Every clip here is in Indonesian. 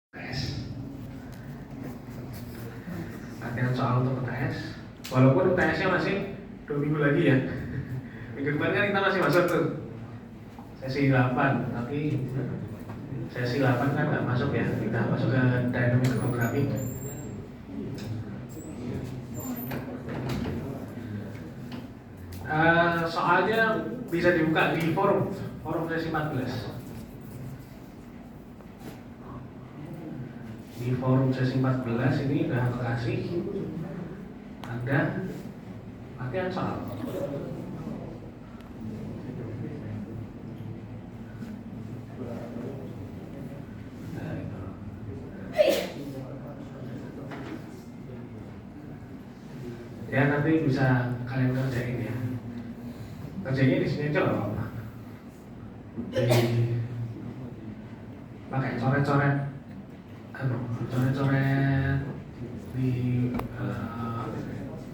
UTS. Latihan soal untuk UTS. Walaupun UTS-nya masih 2 minggu lagi ya. Minggu depan kan kita masih masuk tuh sesi 8, tapi sesi 8 kan nggak masuk ya. Kita masuk ke dynamic programming. Soalnya bisa dibuka di forum sesi 14. Di forum sesi 14 ini udah aku kasih ada latihan soal. Nah, itu. Ya nanti bisa kalian kerjain ya. Kerjanya di sini aja loh. Pakai coret-coret di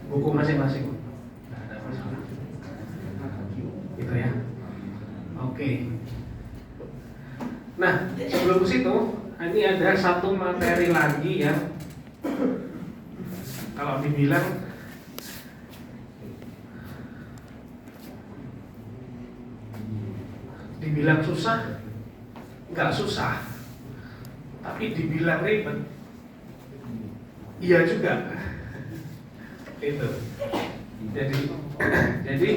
buku masing-masing. Nggak ada masalah. Gitu ya. Oke. Nah, sebelum ke situ, ini ada satu materi lagi yang kalau dibilang susah, nggak susah, tapi dibilang ribet, iya juga. Itu. Jadi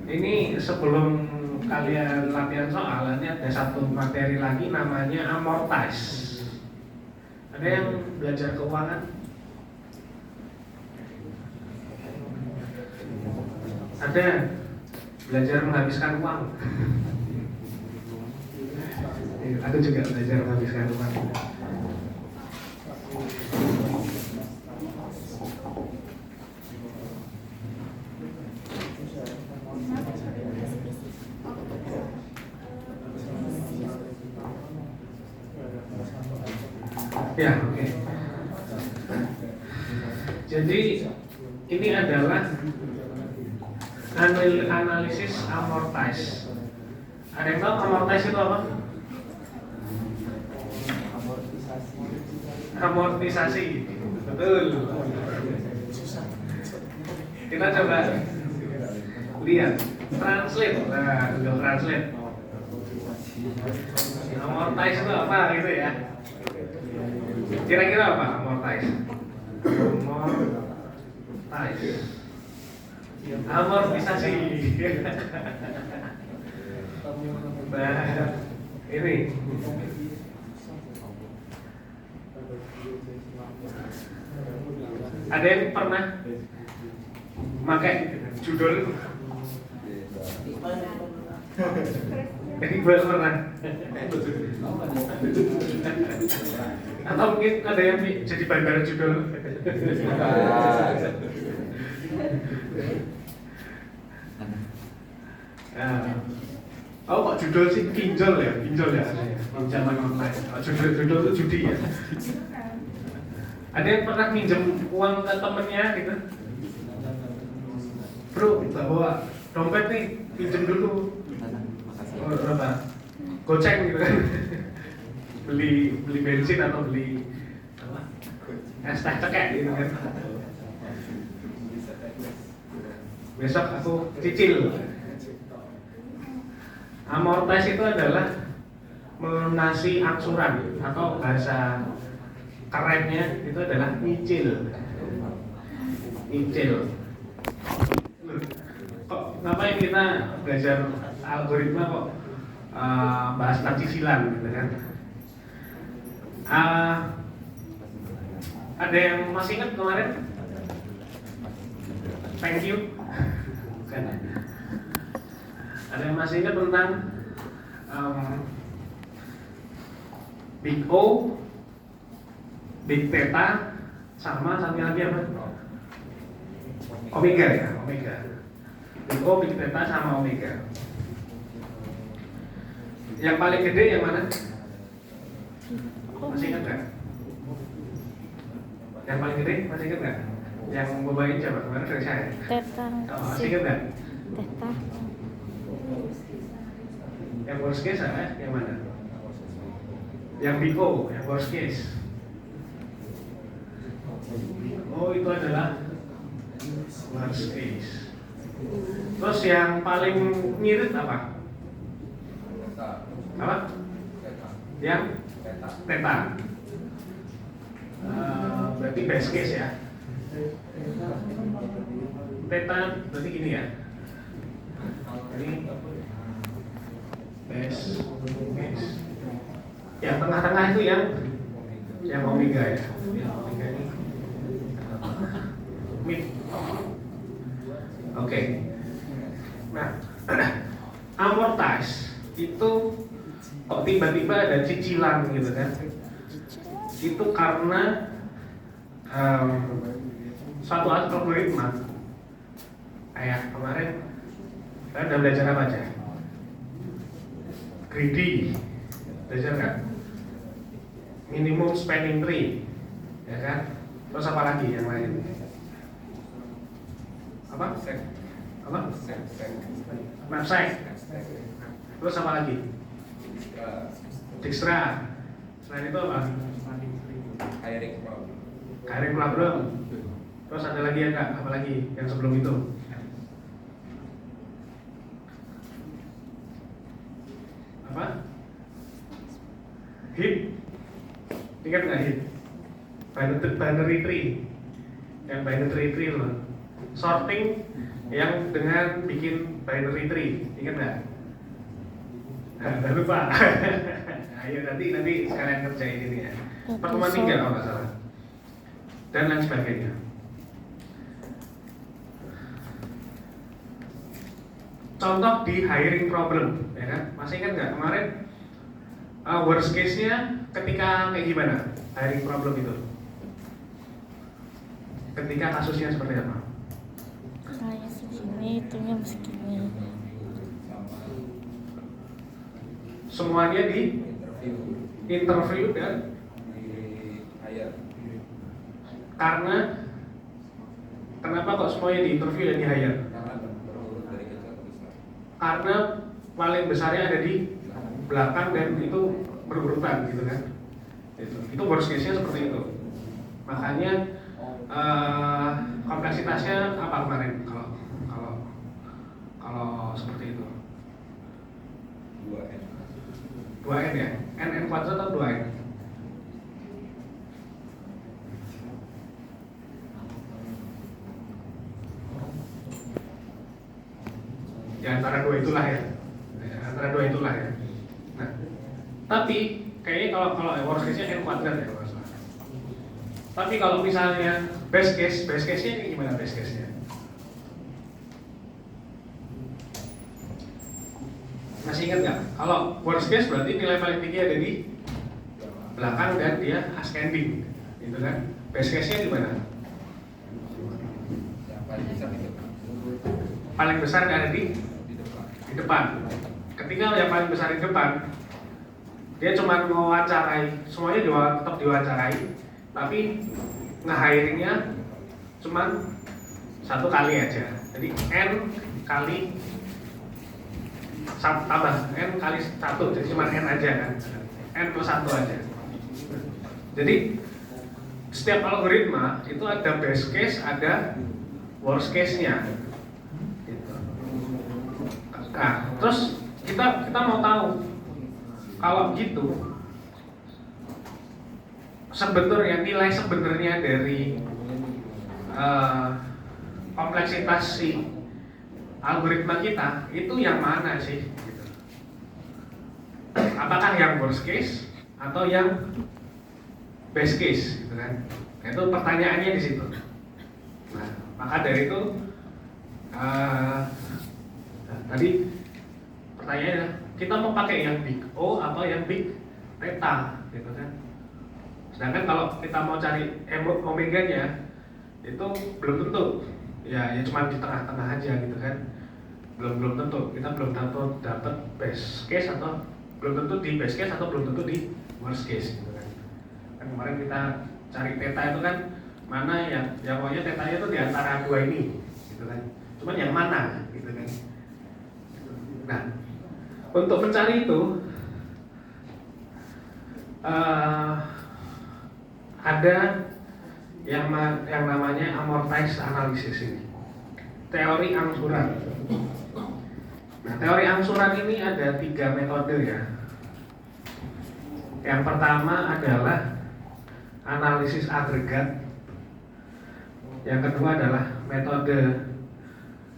ini sebelum kalian latihan soal, ini ada satu materi lagi namanya amortize. Ada yang belajar keuangan? Ada belajar menghabiskan uang? Aku juga belajar menghabiskan uang. Ya, oke. Jadi ini adalah analisis amortize. Ada yang tahu amortize itu apa? Amortisasi. Betul. Kita coba lihat translate. Nah, Google Translate. Amortize itu apa gitu ya? Kira-kira apa amortize? Amortisasi. Nah, ini ada yang pernah pakai judul? Iqbal pernah? Atau mungkin ada yang jadi bandar judul? Oh kok judul sih pinjol ya? Pinjaman online. Judul itu judi ya? Ada yang pernah minjem uang ke temennya gitu? Bro, bawa dompet nih, pinjem dulu. Oh, berapa? Goceng gitu kan? beli bensin atau beli apa? Es teh cekek gitu kan? Besok aku cicil. Amortize itu adalah melunasi angsuran atau bahasa kerennya itu adalah nyicil. Kok ngapain kita belajar algoritma kok bahas tentang cicilan gitu kan? Ada yang masih ingat kemarin? Thank you. Bukan. Ada yang masih ingat tentang Big O, Big Theta, sama satu lagi apa? Omega ya, Omega. Big O, Big Theta, sama Omega. Yang paling gede yang mana? Masih ingat nggak? Yang paling gede masih ingat nggak? Yang membawain siapa? Kemarin dari saya. Theta. Masih ingat nggak? Theta. Yang worst case yang mana? Yang big O, yang worst case. Oh, itu adalah worst case. Terus yang paling ngirit apa? Apa? Yang theta. Berarti best case ya. Theta berarti gini ya. Ini best case. Yang tengah-tengah itu yang omega ya. Yang omega ini mid. Oke. Nah, amortize itu kok tiba-tiba ada cicilan gitu kan? Itu karena suatu algoritma kayak kemarin kita udah belajar apa aja? Greedy, belajar nggak? Minimum spending tree, ya kan? Terus apa lagi yang lain? Apa? Apa? Website. Terus apa lagi? Dijkstra. Selain itu apa? Hiring problem. Terus ada lagi ya kak? Apa lagi yang sebelum itu? Apa? Heap. Ingat nggak heap? Binary tree. Yang binary tree loh. Sorting yang dengan bikin binary tree. Ingat nggak? Nggak lupa. Ayo nanti sekalian kerjain ini ya. Pertemuan 3 kalau nggak salah. Dan lain sebagainya. Contoh di hiring problem, ya kan? Masih ingat nggak kemarin worst case-nya ketika kayak gimana hiring problem itu? Ketika kasusnya seperti apa? Kayak segini, itunya segini. Semuanya di interview dan karena kenapa kok semuanya di interview dan di hire? Karena paling besarnya ada di belakang dan itu berurutan gitu kan? Itu worst case-nya seperti itu. Makanya kompleksitasnya apa kemarin kalau seperti itu? 2N ya? N kuadrat atau 2N? Ya antara dua itulah ya. Antara dua itulah ya. Nah, tapi kayaknya kalau worst case-nya N kuadrat ya kalau nggak salah. Tapi kalau misalnya best case-nya ini gimana best case-nya? Masih ingat nggak? Kalau worst case berarti nilai paling tinggi ada di belakang dan dia ascending, gitu kan? Best case-nya di mana? Paling besar ada di depan. Ketika yang paling besar di depan, dia cuma mewawancarai, semuanya tetap diwawancarai, tapi nge-hiringnya cuma satu kali aja. Jadi N kali tambah N kali 1, jadi cuma N aja kan, N plus 1 aja. Jadi setiap algoritma itu ada best case, ada worst case-nya gitu. Nah, terus kita mau tahu kalau gitu sebenarnya nilai sebenarnya dari kompleksitas si algoritma kita itu yang mana sih? Apakah yang worst case atau yang best case, gitu kan? Itu pertanyaannya di situ. Nah, maka dari itu tadi pertanyaannya kita mau pakai yang big O atau yang big theta, gitu kan? Sedangkan kalau kita mau cari omega-nya itu belum tentu. Ya cuma di tengah-tengah aja gitu kan. Belum tentu. Kita belum tentu dapat best case atau belum tentu di best case atau belum tentu di worst case gitu kan. Kan kemarin kita cari theta itu kan mana yang pokoknya theta-nya itu di antara dua ini gitu kan. Cuman yang mana gitu kan. Nah, untuk mencari itu eh, ada yang namanya amortized analysis ini, teori angsuran. Nah, teori angsuran ini ada 3 metode ya. Yang pertama adalah analisis agregat. Yang kedua adalah metode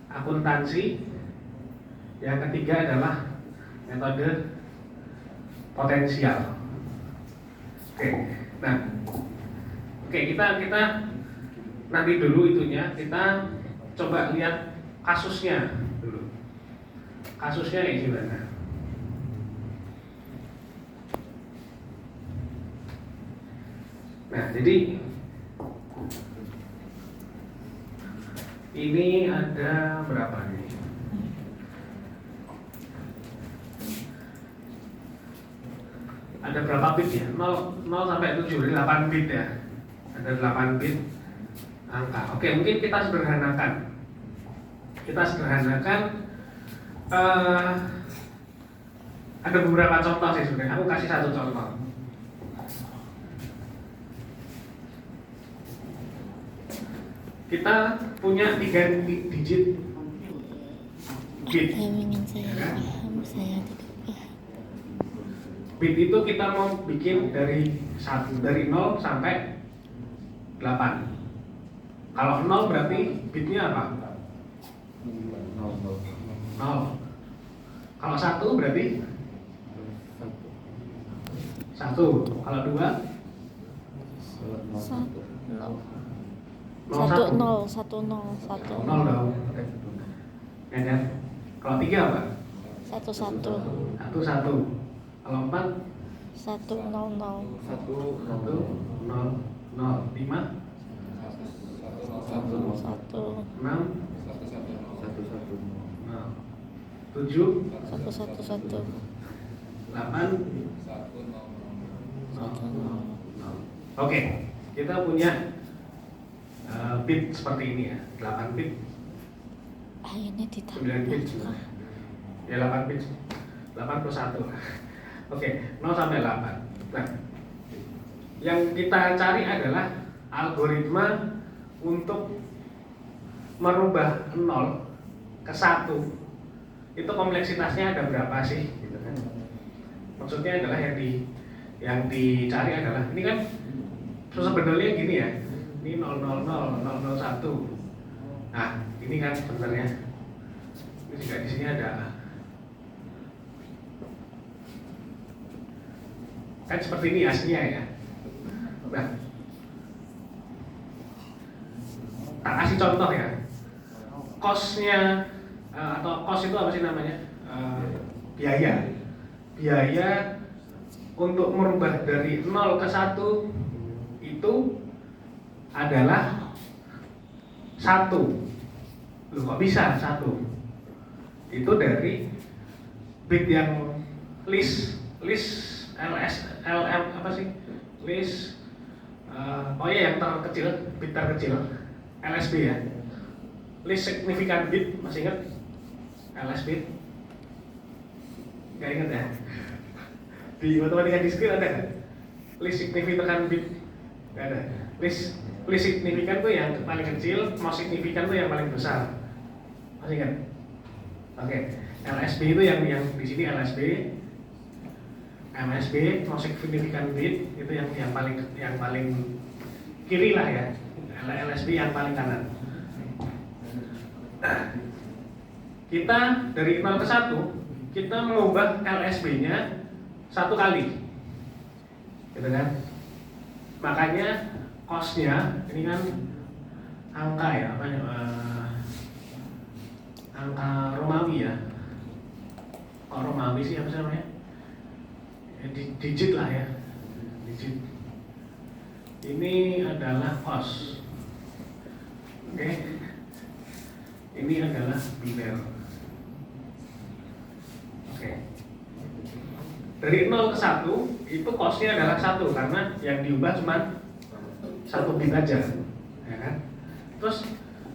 akuntansi. Yang ketiga adalah metode potensial. Kita nanti dulu itunya, kita coba lihat kasusnya dulu. Kasusnya kayak gimana? Nah, jadi ini ada berapa nih? Ada berapa bit ya? 0 sampai 7, jadi 8 bit ya. Ada 8 bit angka. Oke, mungkin kita sederhanakan. Ada beberapa contoh sih sebenarnya. Aku kasih satu contoh. Kita punya 3 digit bit. Yang ingin saya paham, saya tidak paham. Bit itu kita mau bikin dari 0 sampai 8. Kalau 0 berarti bitnya apa? 0. Kalau 1 berarti 1. Kalau 2 1 0 0 dong. Ya kan? Kalau 3 apa? 1 1 1 1. Kalau 4 1 0 0 1 0 0. 5 1 6 7 1 1 1 8 Oke, kita punya bit seperti ini ya, 8 bit, akhirnya 9 bit, ya 8 bit, 8 plus 1. Oke, 0 sampai 8. Nah, yang kita cari adalah algoritma untuk merubah 0 ke 1. Itu kompleksitasnya ada berapa sih? Gitu kan? Maksudnya adalah yang dicari adalah ini kan sebenarnya gini ya. Ini 000 001. Nah, ini kan sebenarnya ini juga di sini ada. Kan seperti ini aslinya ya. Nah, tak kasih contoh ya. Cost-nya atau cost itu apa sih namanya? Biaya untuk merubah dari 0 ke 1 itu adalah 1. Loh, kok bisa 1? Itu dari bit yang list LM apa sih? List yang terkecil, bit terkecil, LSB ya. List significant bit, masih ingat? LSB? Gak ingat ya? Di matematika diskrit ada nggak? List significant bit? Gak ada. List signifikan tuh yang paling kecil, most signifikan tuh yang paling besar. Masih ingat? Oke. LSB itu yang di sini LSB, MSB, most significant bit itu yang paling kiri lah ya. LSB yang paling kanan. Kita dari 0 ke 1 kita mengubah LSB-nya 1 kali, gitu kan? Makanya cost-nya ini kan angka ya, angka Romawi ya. Kok Romawi sih apa sih namanya? Digit lah ya, digit. Ini adalah cost. Oke. Ini adalah biner. Oke. Dari 0 ke 1 itu cost-nya adalah 1 karena yang diubah cuma 1 bit aja, ya kan? Terus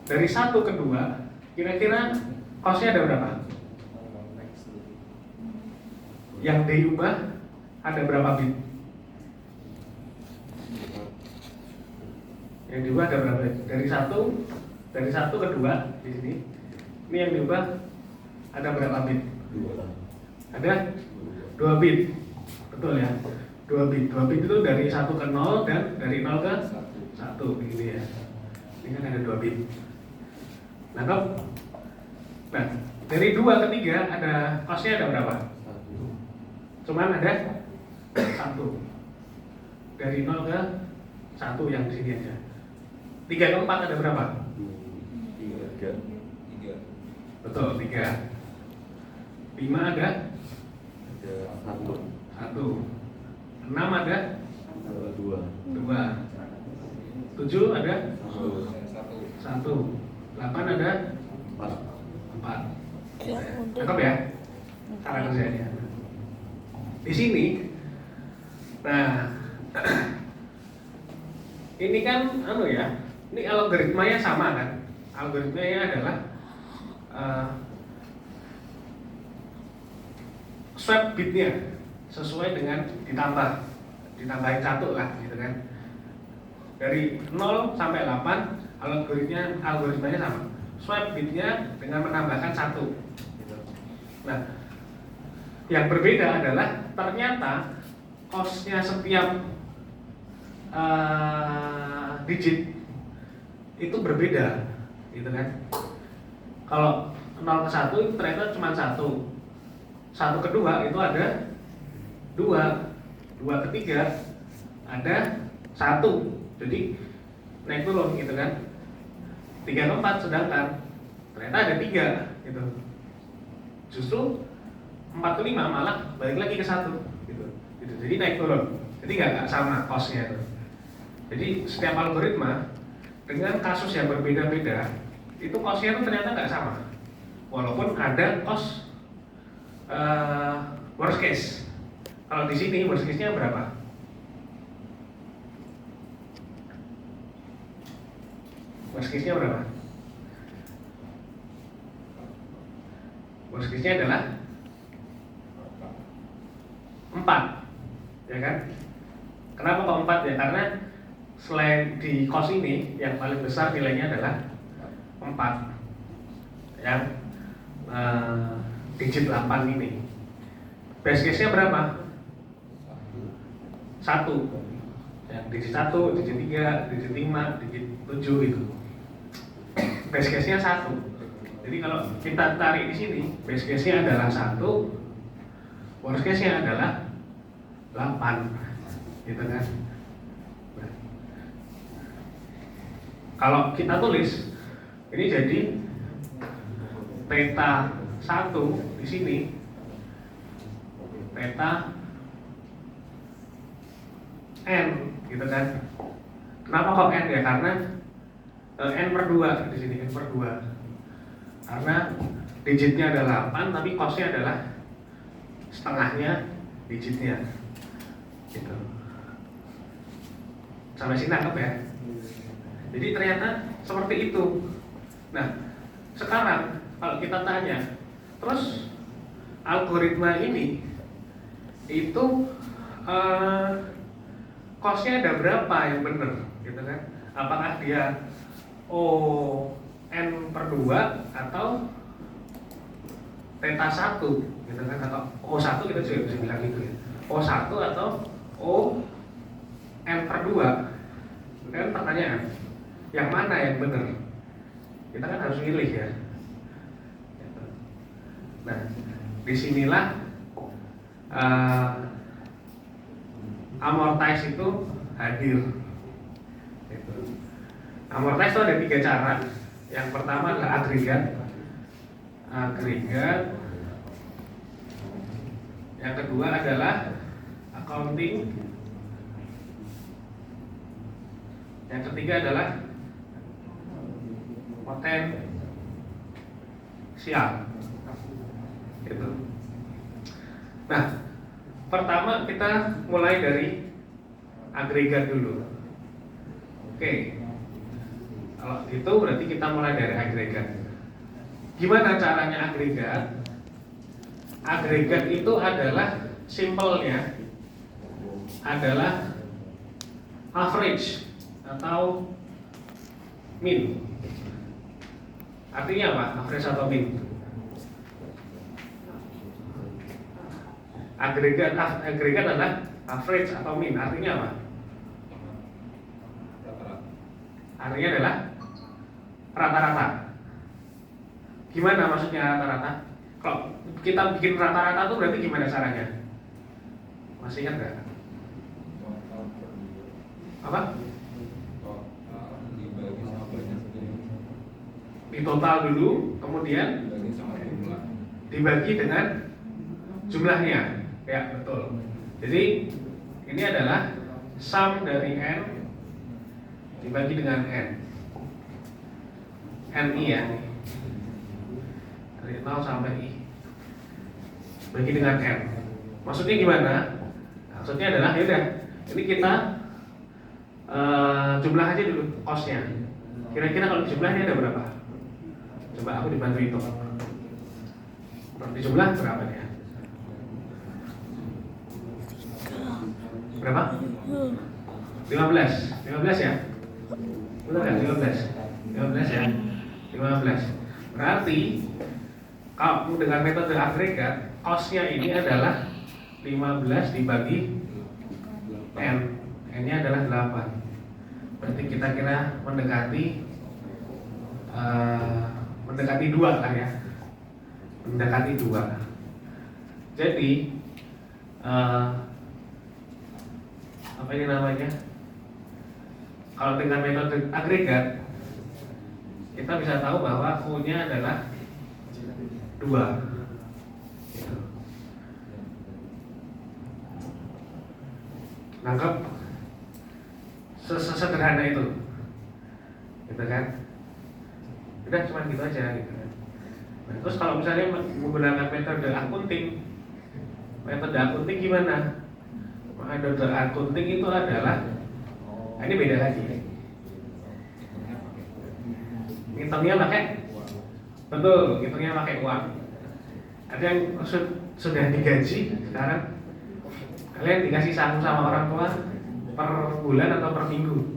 dari 1 ke 2 kira-kira cost-nya ada berapa? Yang diubah ada berapa bit? Yang diubah ada berapa? Dari satu ke 2 di sini. Ini yang diubah ada berapa bit? Ada 2 bit. Betul ya? 2 bit. 2 bit itu dari 1 ke 0 dan dari 0 ke 1 begini ya. Ini kan ada 2 bit. Nangkep? Nah, dari 2 ke 3 ada cos-nya ada berapa? Cuman ada 1. Dari 0 ke 1 yang di sini aja. 3 ke 4 ada berapa? 3. Betul, 3. 5 ada? 1. 6 ada? 2. 2. 7 ada? 1. 8 ada? 4. Ya udah. Cakep ya? Cara kerjanya. Di sini, nah, ini kan, ini algoritmanya sama kan? Algoritmanya adalah swap bitnya sesuai dengan ditambahin 1 lah, gitu kan? Dari 0 sampai 8 algoritmanya sama. Swap bitnya dengan menambahkan 1 gitu. Nah, yang berbeda adalah ternyata cost-nya setiap digit itu berbeda gitu kan. Kalau 0 ke 1 itu ternyata cuma 1 ke 2 itu ada 2 ke 3 ada 1, jadi naik turun gitu kan. 3 ke 4 sedangkan ternyata ada 3 gitu. Justru 4 ke 5 malah balik lagi ke 1 gitu. Jadi naik turun. Jadi nggak sama cost-nya itu. Jadi setiap algoritma dengan kasus yang berbeda-beda itu cost-nya itu ternyata nggak sama. Walaupun ada cost worst case. Kalau di sini worst case-nya berapa? Worst case-nya berapa? Worst case-nya adalah 4, ya kan? Kenapa kok 4 ya? Karena selain di cost ini yang paling besar nilainya adalah 4 yang digit 8 ini. Best case-nya berapa? 1. Yang digit 1, digit 3, digit 5, digit 7 itu. Best case-nya 1. Jadi kalau kita tarik di sini, best case-nya adalah 1, worst case-nya adalah 8, gitu kan? Nah, kalau kita tulis ini jadi theta 1 di sini, theta n, gitu kan? Kenapa kok n ya? Karena n per 2 di sini, n per 2. Karena digitnya ada 8, tapi cost-nya adalah setengahnya digitnya. Gitu. Sampai sini nangkep ya? Jadi ternyata seperti itu. Nah, sekarang kalau kita tanya, terus algoritma ini itu cost-nya ada berapa yang benar, gitu kan? Apakah dia n per 2 atau theta 1, gitu kan? Atau O1 kita juga bisa bilang gitu ya. O1 atau O n per 2. Kan pertanyaan, yang mana yang benar? Kita kan harus milih ya. Nah, disinilah amortize itu hadir. Amortize itu ada 3 cara. Yang pertama adalah agregat. Yang kedua adalah accounting. Yang ketiga adalah potensial. Gitu. Nah, pertama kita mulai dari agregat dulu. Oke. Kalau gitu berarti kita mulai dari agregat. Gimana caranya agregat? Agregat itu adalah simpelnya adalah average atau Min. Artinya apa? Average atau min? Agregat adalah average atau min. Artinya apa? Artinya adalah rata-rata. Gimana maksudnya rata-rata? Kalau kita bikin rata-rata itu berarti gimana caranya? Masih ingat nggak? Apa? Di total dulu, kemudian dibagi dengan jumlahnya. Ya, betul. Jadi ini adalah sum dari n dibagi dengan n. Ni ya. Dari 0 sampai i. Bagi dengan n. Maksudnya gimana? Maksudnya adalah yaudah, ini kita jumlah aja dulu costnya. Kira-kira kalau jumlahnya ada berapa? Coba aku dibantu hitung. Di jumlah berapa ya? Berapa? 15. 15 ya? Benar kan? 15. 15 ya? 15. Berarti kalau dengan metode agregat, costnya ini adalah 15 dibagi n. N-nya adalah 8. Berarti kita kira mendekati 2 lah ya. Mendekati 2. Jadi apa ini namanya? Kalau dengan metode agregat, kita bisa tahu bahwa U-nya adalah 2. Gitu. Nangkep? Sesederhana itu, gitu kan? Udah cuma gitu aja, gitu kan? Nah, terus kalau misalnya menggunakan metode akunting gimana? Metode akunting itu adalah, ini beda lagi. Ngitungnya pakai, betul, ngitungnya pakai uang. Ada yang sudah digaji sekarang, kalian dikasih saku sama orang tua per bulan atau per minggu.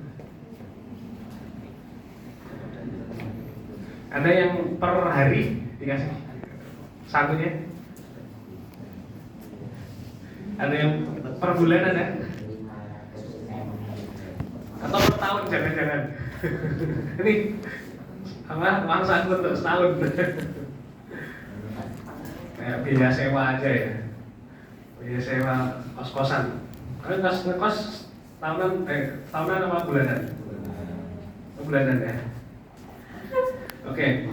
Ada yang per hari dikasih sakunya. Ada yang per bulan ada. Atau per tahun jangan-jangan. Ini apa? Uang saku untuk setahun. Kayak biaya sewa aja ya. Biaya sewa kos-kosan. Kalian ngekos tahunan apa bulanan? Bulanan ya. Oke.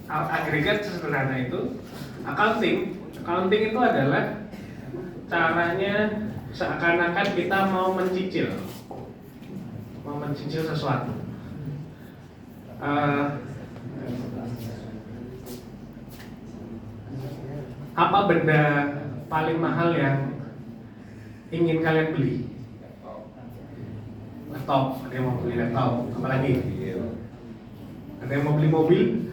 Agregat sederhana itu. Accounting itu adalah caranya seakan-akan kita mau mencicil sesuatu. Apa benda paling mahal yang ingin kalian beli? Laptop. Ada yang mau beli laptop? Apalagi? Ada yang mau beli mobil?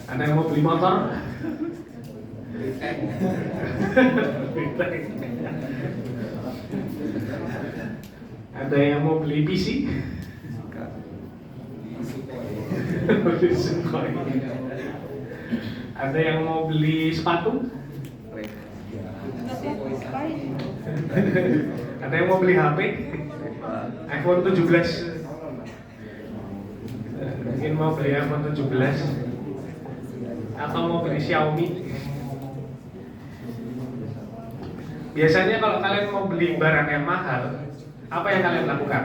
Ada yang mau beli motor? Ada yang mau beli PC? Ada yang mau beli sepatu? Ada yang mau beli HP? iPhone 17. Mungkin mau beli iPhone 17 atau mau beli Xiaomi. Biasanya kalau kalian mau beli barang yang mahal, apa yang kalian lakukan?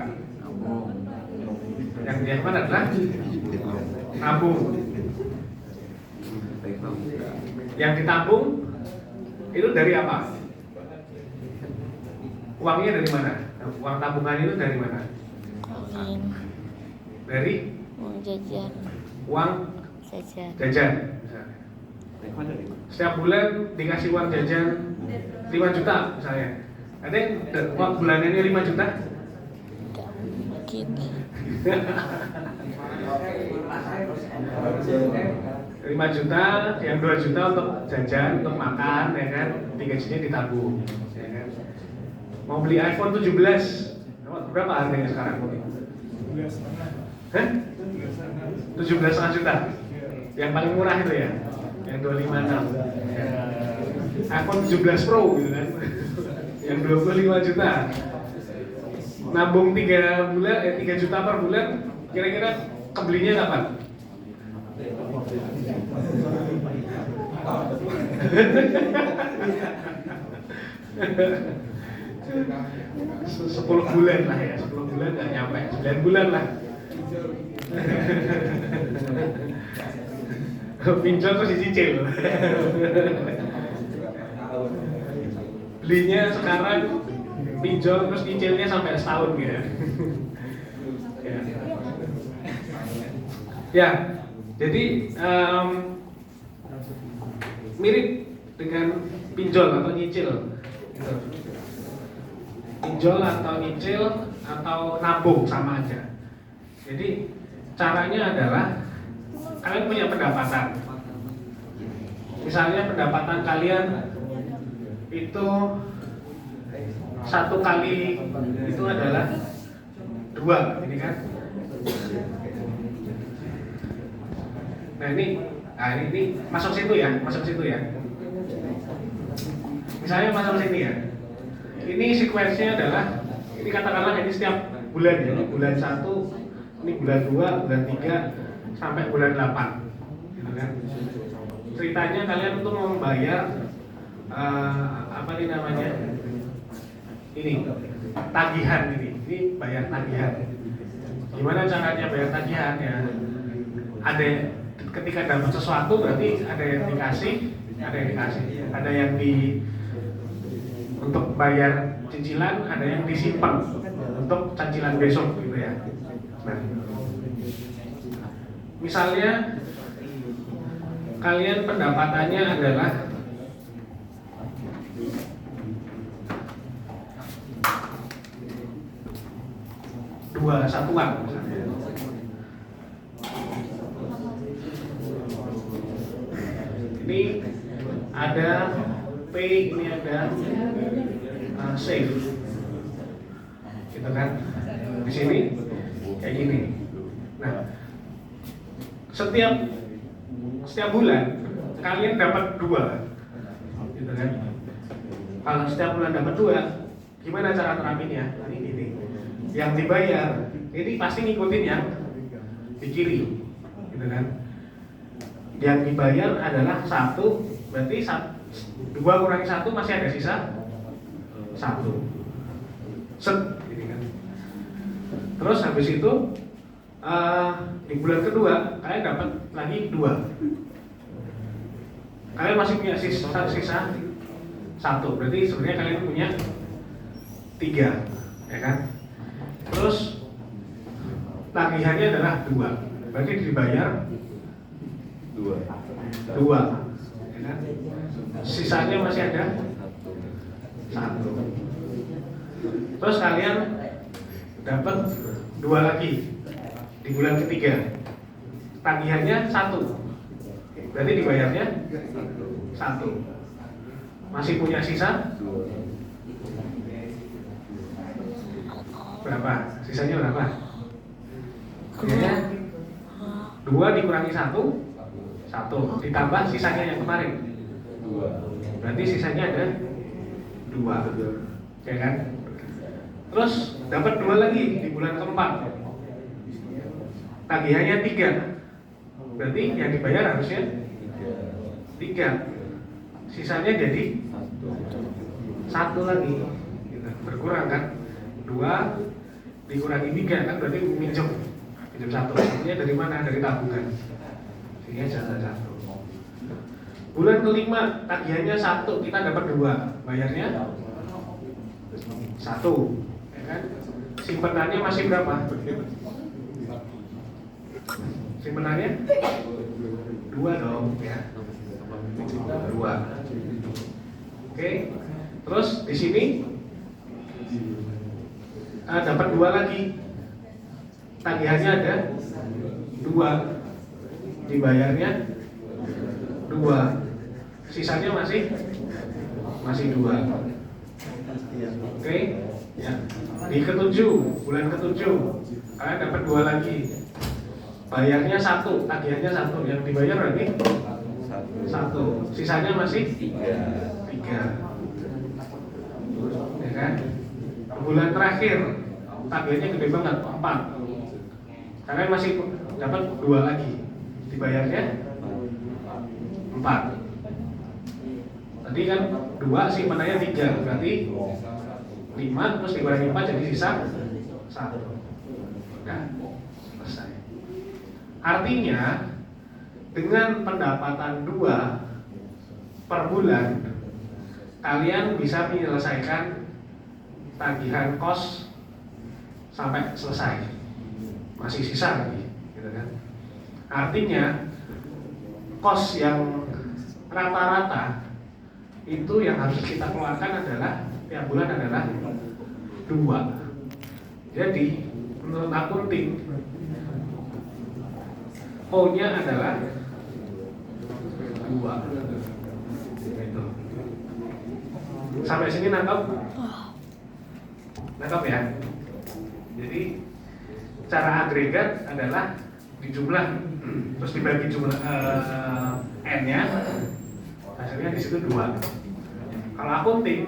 Yang dilakukan adalah nabung. Yang ditabung itu dari apa? Uangnya dari mana? Uang tabungan itu dari mana? Dari uang jajan. Uang jajan. Setiap bulan dikasih uang jajan 5 juta misalnya. Ada yang uang bulanannya 5 juta? Tidak mungkin. 5 juta, yang 2 juta untuk jajan, untuk makan, ya kan? 3 juta ditabung, ya kan? mau beli iPhone 17, berapa harganya sekarang? Hah? 17,5 juta. Yang paling murah itu ya, yang 256. iPhone 17 Pro gitu kan, yang 25 juta. Nabung 3 juta per bulan, kira-kira kebelinya kapan? Sepuluh bulan lah ya, 10 bulan nggak nyampe, 9 bulan lah. Pinjol terus dicicil. Belinya sekarang, pinjol terus cicilnya sampai setahun gitu. Ya, jadi mirip dengan pinjol atau nyicil. Pinjol atau nyicil atau nabung sama aja. Jadi caranya adalah kalian punya pendapatan. Misalnya pendapatan kalian itu 1 kali itu adalah 2, ini kan? Nah ini masuk situ ya, Misalnya masuk sini ya. Ini sequence-nya adalah, ini katakanlah ini setiap bulan ya, ini bulan 1, ini bulan 2, bulan 3 sampai bulan 8, gitu kan? Ceritanya kalian untuk membayar apa ini namanya? Ini tagihan ini bayar tagihan. Gimana caranya bayar tagihan ya? Ada ketika dapat sesuatu berarti ada yang dikasih, ada yang untuk bayar cicilan, ada yang disimpan untuk cicilan besok gitu ya. Nah, misalnya kalian pendapatannya adalah dua satuan misalnya. Ini ada P, ini ada save, gitu kan? Di sini kayak gini. Nah, setiap bulan kalian dapat 2, gitu kan? Kalau setiap bulan dapat 2, gimana cara terapinya? Ini yang dibayar, ini pasti ngikutin yang di kiri, gitu kan? Yang dibayar adalah 1, berarti 2 kurangi 1 masih ada sisa 1. Set, gitu kan? Terus habis itu di bulan kedua kalian dapat lagi 2. Kalian masih punya sisa 1, berarti sebenarnya kalian punya 3, ya kan? Terus tagihannya adalah 2, berarti dibayar 2, ya kan? Sisanya masih ada 1. Terus kalian dapat 2 lagi di bulan ketiga, tagihannya 1, berarti dibayarnya 1, masih punya sisa berapa? Sisanya berapa? Sisanya 2 dikurangi 1, 1 ditambah sisanya yang kemarin, 2, berarti sisanya ada 2, ya kan? Terus dapat 2 lagi di bulan keempat, tagihannya 3, berarti yang dibayar harusnya 3, sisanya jadi 1 lagi, berkurang kan? 2 dikurangi 3 kan berarti minjem 1, artinya dari mana? Dari tabungan, sehingga jasa 1. Bulan kelima tagihannya 1, kita dapat 2, bayarnya 1, ya kan? Simpenannya masih berapa? Simpenannya 2 dong ya, 2. Oke, terus di sini dapat 2 lagi, tagihannya ada 2, dibayarnya 2, sisanya masih 2. Oke, ya. Di ketujuh, bulan ketujuh, kalian dapat 2 lagi. Bayarnya 1, tagihannya 1, yang dibayar berarti 1. Sisanya masih 3. Ya kan? Bulan terakhir, tagihannya gede banget, 4. Kalian masih dapat 2 lagi. Dibayarnya 4. Tadi kan 2, simpanannya 3, berarti 5, terus dikurangi 4 jadi sisa 1. Udah, selesai. Artinya dengan pendapatan 2 per bulan, kalian bisa menyelesaikan tagihan kos sampai selesai. Masih sisa lagi, gitu kan? Artinya kos yang rata-rata itu yang harus kita keluarkan adalah tiap bulan adalah 2. Jadi menurut akunting O-nya adalah 2. Gitu. Sampai sini nangkap? Nangkap ya? Jadi cara agregat adalah dijumlah terus dibagi jumlah N-nya, hasilnya di situ 2. Kalau akunting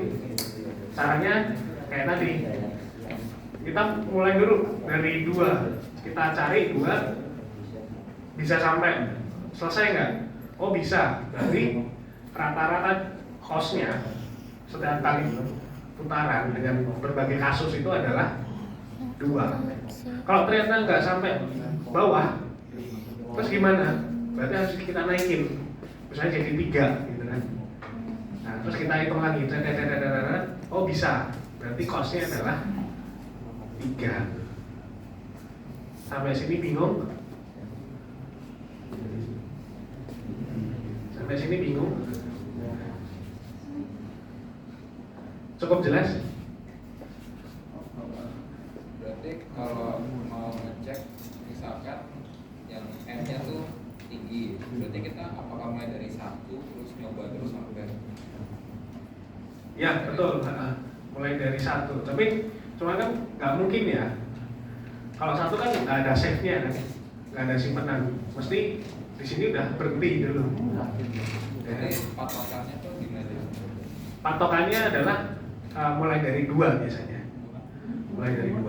caranya kayak tadi, kita mulai dulu dari 2, kita cari 2 bisa sampai selesai nggak? Oh bisa, berarti rata-rata kosnya setiap kali putaran dengan berbagai kasus itu adalah 2. Kalau ternyata nggak sampai bawah, terus gimana? Berarti harus kita naikin, misalnya jadi 3 gitu kan. Nah terus kita hitung lagi, oh bisa, berarti kosnya adalah 3. Sampai sini bingung? Sampai sini bingung? Cukup jelas? Berarti kalau mau ngecek misalkan yang N-nya tuh tinggi, berarti kita apakah mulai dari 1 terus nyoba terus sampai? Ya betul, mulai dari 1. Tapi cuma kan nggak mungkin ya. Kalau 1 kan nggak ada save-nya kan, nggak ada simpanan. Mesti di sini udah berhenti dulu. Jadi patokannya tuh gimana? Patokannya adalah mulai dari 2 biasanya. Mulai dari 2.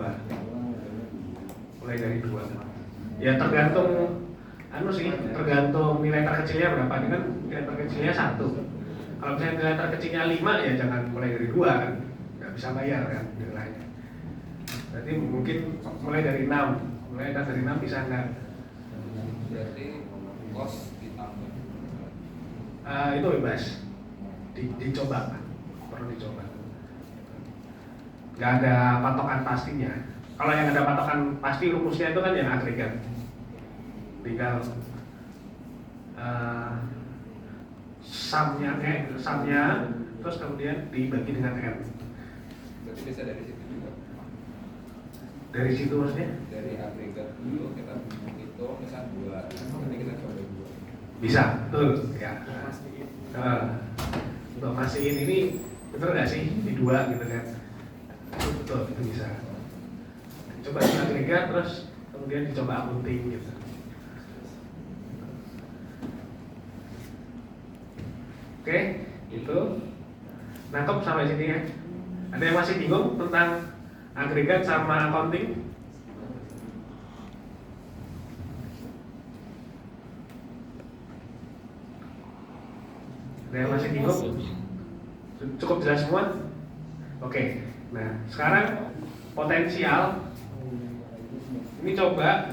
Mulai dari 2. Ya tergantung tergantung nilai terkecilnya berapa. Ini kan nilai terkecilnya 1. Kalau misalnya nilai terkecilnya 5 ya jangan mulai dari 2 kan. Nggak bisa bayar kan nilainya. Berarti mungkin mulai dari 6. Mulai dari 6 bisa nggak? Berarti kos ditambah. Itu bebas. Dicoba kan. Perlu dicoba. Nggak ada patokan pastinya. Kalau yang ada patokan pasti rumusnya itu kan yang agregat. Tinggal sumnya terus kemudian dibagi dengan N. Berarti bisa dari situ juga. Dari situ maksudnya? Dari agregat dulu kita hitung misal 2, nanti kita coba 2. Bisa, betul ya. Untuk mastiin ini betul nggak sih di 2 gitu kan? Betul, itu bisa. Coba di agregat terus kemudian dicoba akunting gitu. Oke, itu nangkep sampai sini ya. Ada yang masih bingung tentang agregat sama accounting? Ada yang masih bingung? Cukup jelas semua? Oke, nah sekarang potensial ini coba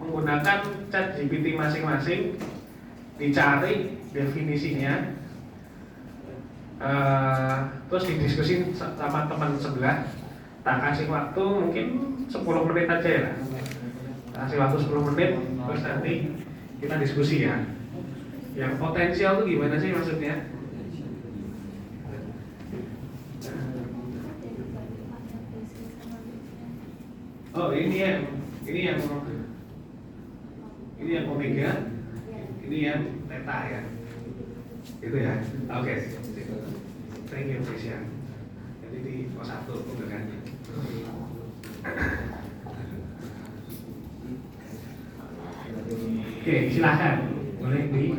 menggunakan ChatGPT masing-masing, dicari definisinya, terus didiskusin sama teman sebelah. Tak kasih waktu mungkin 10 menit aja ya, kasih waktu 10 menit terus nanti kita diskusi ya. Yang potensial tuh gimana sih maksudnya? Oh ini yang omega, ini yang theta ya, itu ya. Oke. Thank you Christian. Oke, silahkan. Boleh di